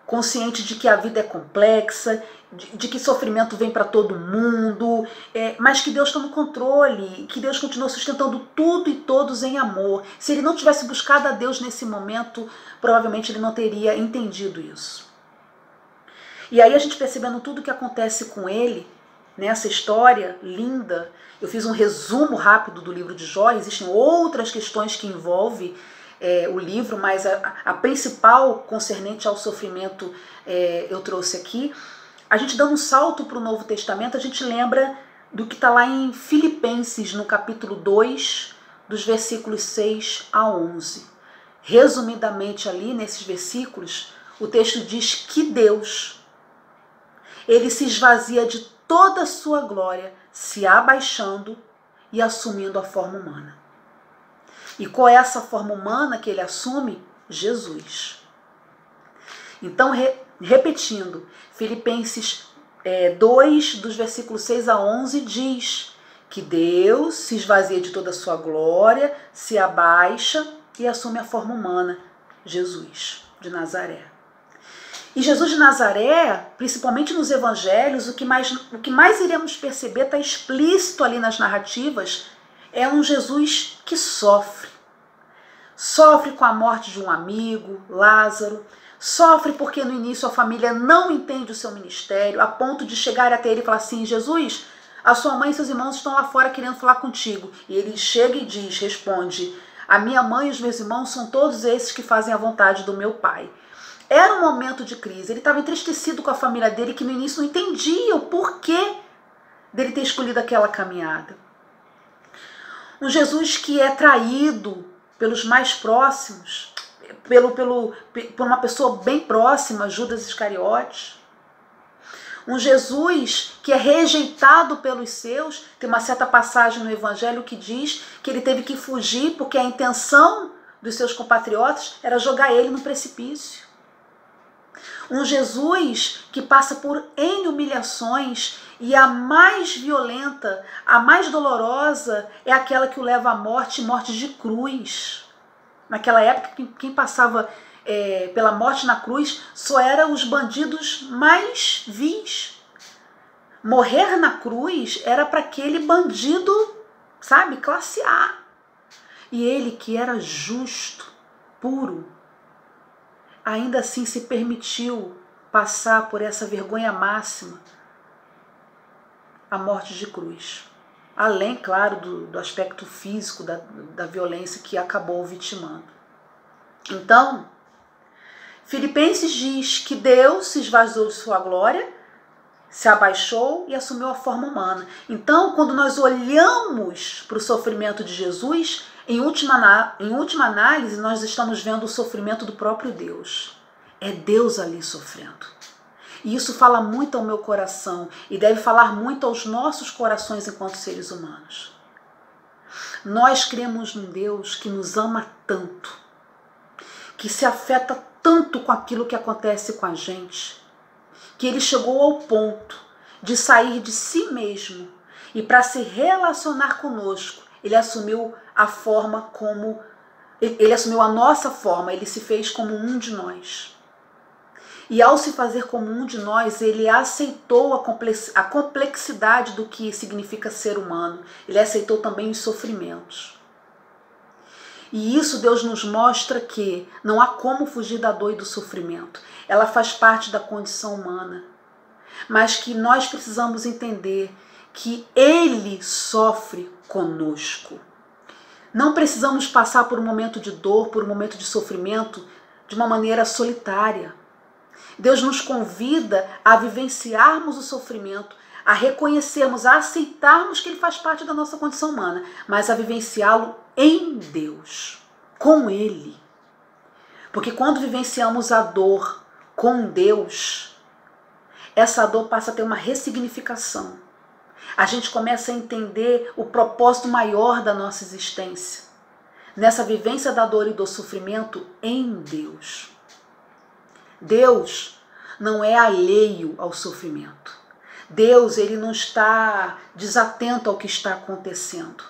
consciente de que a vida é complexa, de que sofrimento vem para todo mundo, mas que Deus está no controle, que Deus continua sustentando tudo e todos em amor. Se ele não tivesse buscado a Deus nesse momento, provavelmente ele não teria entendido isso. E aí a gente percebendo tudo o que acontece com ele, nessa história linda, eu fiz um resumo rápido do livro de Jó, existem outras questões que envolvem o livro, mas a principal concernente ao sofrimento eu trouxe aqui. A gente dando um salto para o Novo Testamento, a gente lembra do que está lá em Filipenses, no capítulo 2, dos versículos 6 a 11, resumidamente ali nesses versículos, o texto diz que Deus, ele se esvazia de toda a sua glória, se abaixando e assumindo a forma humana. E qual é essa forma humana que ele assume? Jesus. Então, repetindo, Filipenses 2, dos versículos 6 a 11, diz que Deus se esvazia de toda a sua glória, se abaixa e assume a forma humana, Jesus de Nazaré. E Jesus de Nazaré, principalmente nos evangelhos, o que mais iremos perceber, está explícito ali nas narrativas, é um Jesus que sofre. Sofre com a morte de um amigo, Lázaro. Sofre porque no início a família não entende o seu ministério, a ponto de chegar até ele e falar assim: Jesus, a sua mãe e seus irmãos estão lá fora querendo falar contigo. E ele chega e responde: a minha mãe e os meus irmãos são todos esses que fazem a vontade do meu Pai. Era um momento de crise, ele estava entristecido com a família dele, que no início não entendia o porquê dele ter escolhido aquela caminhada. Um Jesus que é traído pelos mais próximos, por uma pessoa bem próxima, Judas Iscariotes. Um Jesus que é rejeitado pelos seus. Tem uma certa passagem no Evangelho que diz que ele teve que fugir porque a intenção dos seus compatriotas era jogar ele no precipício. Um Jesus que passa por N humilhações, e a mais violenta, a mais dolorosa é aquela que o leva à morte, morte de cruz. Naquela época, quem passava pela morte na cruz só eram os bandidos mais vis. Morrer na cruz era para aquele bandido, sabe, classe A. E ele, que era justo, puro, ainda assim se permitiu passar por essa vergonha máxima, a morte de cruz. Além, claro, do aspecto físico, da violência que acabou o vitimando. Então, Filipenses diz que Deus se esvaziou de sua glória, se abaixou e assumiu a forma humana. Então, quando nós olhamos para o sofrimento de Jesus, em última análise, nós estamos vendo o sofrimento do próprio Deus. É Deus ali sofrendo. E isso fala muito ao meu coração e deve falar muito aos nossos corações enquanto seres humanos. Nós cremos num Deus que nos ama tanto, que se afeta tanto com aquilo que acontece com a gente, que ele chegou ao ponto de sair de si mesmo e para se relacionar conosco, ele assumiu a forma como ele assumiu a nossa forma, ele se fez como um de nós. E ao se fazer como um de nós, ele aceitou a complexidade do que significa ser humano. Ele aceitou também os sofrimentos. E isso Deus nos mostra que não há como fugir da dor e do sofrimento. Ela faz parte da condição humana. Mas que nós precisamos entender que ele sofre conosco. Não precisamos passar por um momento de dor, por um momento de sofrimento, de uma maneira solitária. Deus nos convida a vivenciarmos o sofrimento, a reconhecermos, a aceitarmos que ele faz parte da nossa condição humana, mas a vivenciá-lo em Deus, com ele. Porque quando vivenciamos a dor com Deus, essa dor passa a ter uma ressignificação. A gente começa a entender o propósito maior da nossa existência, nessa vivência da dor e do sofrimento em Deus. Deus não é alheio ao sofrimento. Deus, ele não está desatento ao que está acontecendo.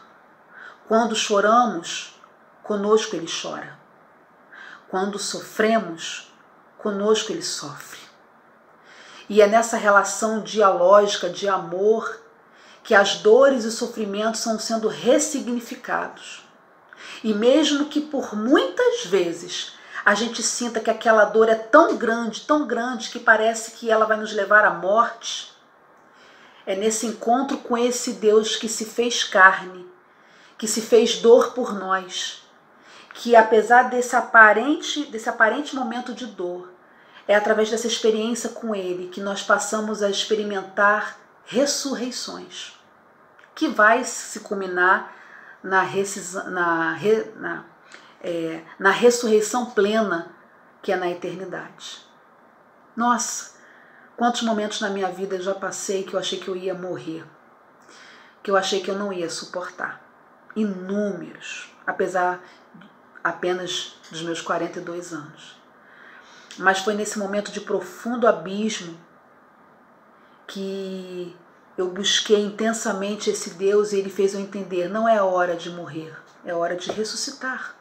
Quando choramos, conosco ele chora. Quando sofremos, conosco ele sofre. E é nessa relação dialógica de amor que as dores e os sofrimentos estão sendo ressignificados. E mesmo que por muitas vezes a gente sinta que aquela dor é tão grande, que parece que ela vai nos levar à morte, é nesse encontro com esse Deus que se fez carne, que se fez dor por nós, que apesar desse aparente momento de dor, é através dessa experiência com ele que nós passamos a experimentar ressurreições, que vai se culminar na ressurreição plena que é na eternidade. Nossa, quantos momentos na minha vida eu já passei que eu achei que eu ia morrer, que eu achei que eu não ia suportar. Inúmeros, apesar apenas dos meus 42 anos. Mas foi nesse momento de profundo abismo que eu busquei intensamente esse Deus e Ele fez eu entender, não é a hora de morrer, é hora de ressuscitar.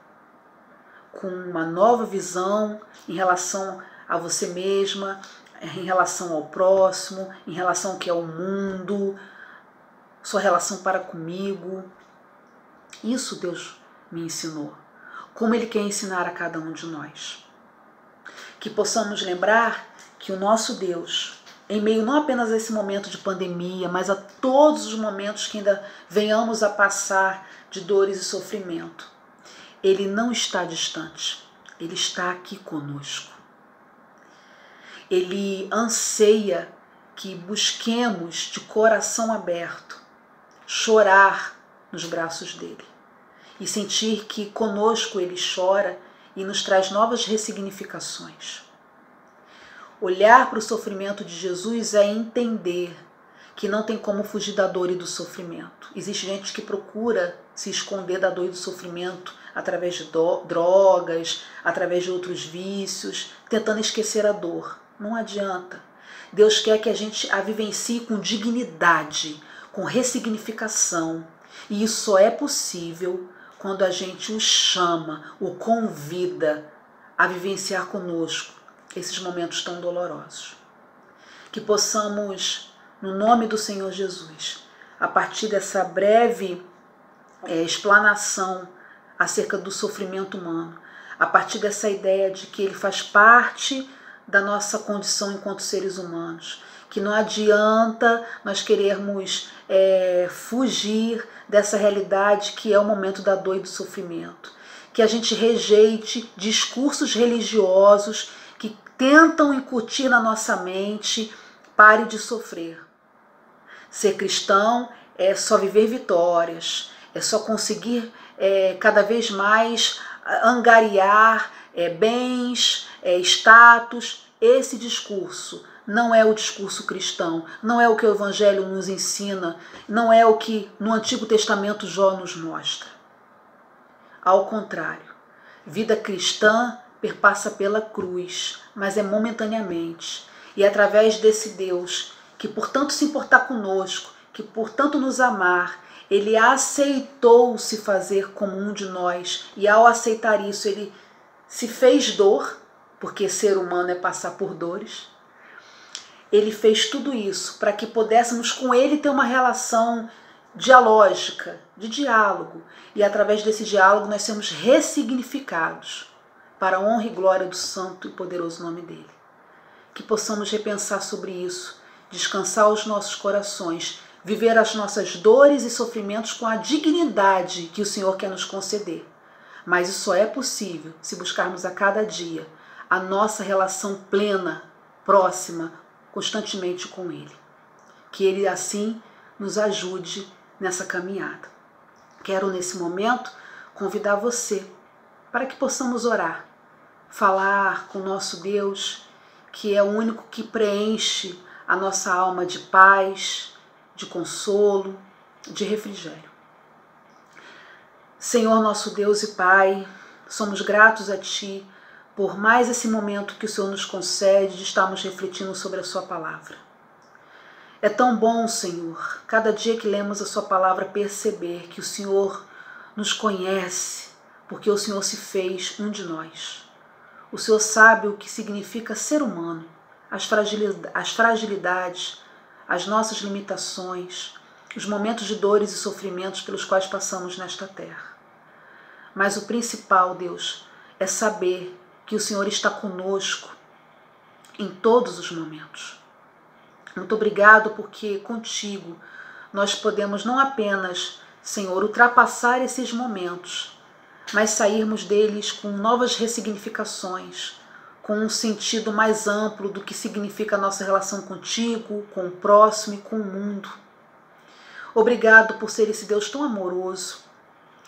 Com uma nova visão em relação a você mesma, em relação ao próximo, em relação ao que é o mundo, sua relação para comigo. Isso Deus me ensinou. Como Ele quer ensinar a cada um de nós. Que possamos lembrar que o nosso Deus, em meio não apenas a esse momento de pandemia, mas a todos os momentos que ainda venhamos a passar de dores e sofrimento, Ele não está distante, Ele está aqui conosco. Ele anseia que busquemos de coração aberto, chorar nos braços dele e sentir que conosco Ele chora e nos traz novas ressignificações. Olhar para o sofrimento de Jesus é entender que não tem como fugir da dor e do sofrimento. Existe gente que procura se esconder da dor e do sofrimento através de drogas, através de outros vícios, tentando esquecer a dor. Não adianta. Deus quer que a gente a vivencie com dignidade, com ressignificação. E isso só é possível quando a gente o chama, o convida a vivenciar conosco esses momentos tão dolorosos. Que possamos, no nome do Senhor Jesus, a partir dessa breve explanação acerca do sofrimento humano, a partir dessa ideia de que ele faz parte da nossa condição enquanto seres humanos, que não adianta nós querermos fugir dessa realidade que é o momento da dor e do sofrimento, que a gente rejeite discursos religiosos que tentam incutir na nossa mente, pare de sofrer. Ser cristão é só viver vitórias, é só conseguir cada vez mais angariar bens, status. Esse discurso não é o discurso cristão, não é o que o Evangelho nos ensina, não é o que no Antigo Testamento Jó nos mostra. Ao contrário, vida cristã perpassa pela cruz, mas é momentaneamente. E através desse Deus, que por tanto se importar conosco, que por tanto nos amar, Ele aceitou se fazer como um de nós. E ao aceitar isso, Ele se fez dor, porque ser humano é passar por dores. Ele fez tudo isso para que pudéssemos com Ele ter uma relação dialógica, de diálogo. E através desse diálogo nós sermos ressignificados para a honra e glória do santo e poderoso nome dEle. Que possamos repensar sobre isso, descansar os nossos corações, viver as nossas dores e sofrimentos com a dignidade que o Senhor quer nos conceder. Mas isso só é possível se buscarmos a cada dia a nossa relação plena, próxima, constantemente com Ele. Que Ele assim nos ajude nessa caminhada. Quero nesse momento convidar você para que possamos orar, falar com o nosso Deus, que é o único que preenche a nossa alma de paz, de consolo, de refrigério. Senhor nosso Deus e Pai, somos gratos a Ti por mais esse momento que o Senhor nos concede de estarmos refletindo sobre a Sua palavra. É tão bom, Senhor, cada dia que lemos a Sua palavra, perceber que o Senhor nos conhece, porque o Senhor se fez um de nós. O Senhor sabe o que significa ser humano, as fragilidades, as nossas limitações, os momentos de dores e sofrimentos pelos quais passamos nesta terra. Mas o principal, Deus, é saber que o Senhor está conosco em todos os momentos. Muito obrigado porque contigo nós podemos não apenas, Senhor, ultrapassar esses momentos, mas sairmos deles com novas ressignificações, com um sentido mais amplo do que significa a nossa relação contigo, com o próximo e com o mundo. Obrigado por ser esse Deus tão amoroso,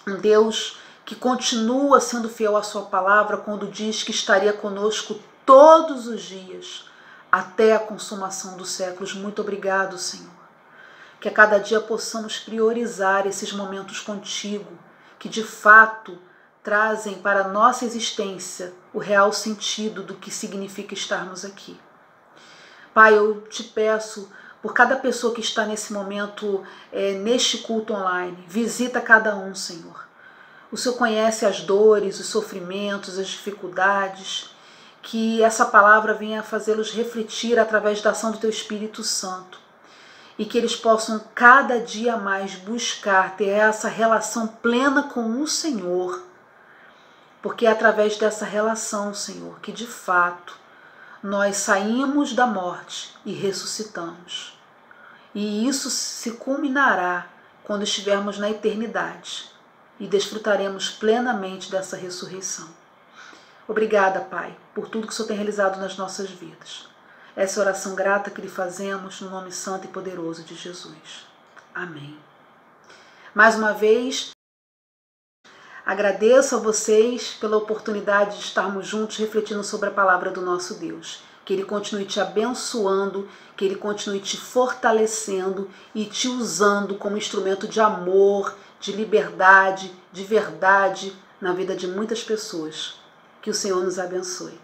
um Deus que continua sendo fiel à sua palavra quando diz que estaria conosco todos os dias, até a consumação dos séculos. Muito obrigado, Senhor. Que a cada dia possamos priorizar esses momentos contigo, que de fato trazem para a nossa existência o real sentido do que significa estarmos aqui. Pai, eu te peço por cada pessoa que está nesse momento, neste culto online, visita cada um, Senhor. O Senhor conhece as dores, os sofrimentos, as dificuldades, que essa palavra venha fazê-los refletir através da ação do Teu Espírito Santo e que eles possam cada dia mais buscar ter essa relação plena com o Senhor, porque é através dessa relação, Senhor, que de fato nós saímos da morte e ressuscitamos. E isso se culminará quando estivermos na eternidade e desfrutaremos plenamente dessa ressurreição. Obrigada, Pai, por tudo que o Senhor tem realizado nas nossas vidas. Essa oração grata que lhe fazemos no nome santo e poderoso de Jesus. Amém. Mais uma vez, agradeço a vocês pela oportunidade de estarmos juntos refletindo sobre a palavra do nosso Deus. Que Ele continue te abençoando, que Ele continue te fortalecendo e te usando como instrumento de amor, de liberdade, de verdade na vida de muitas pessoas. Que o Senhor nos abençoe.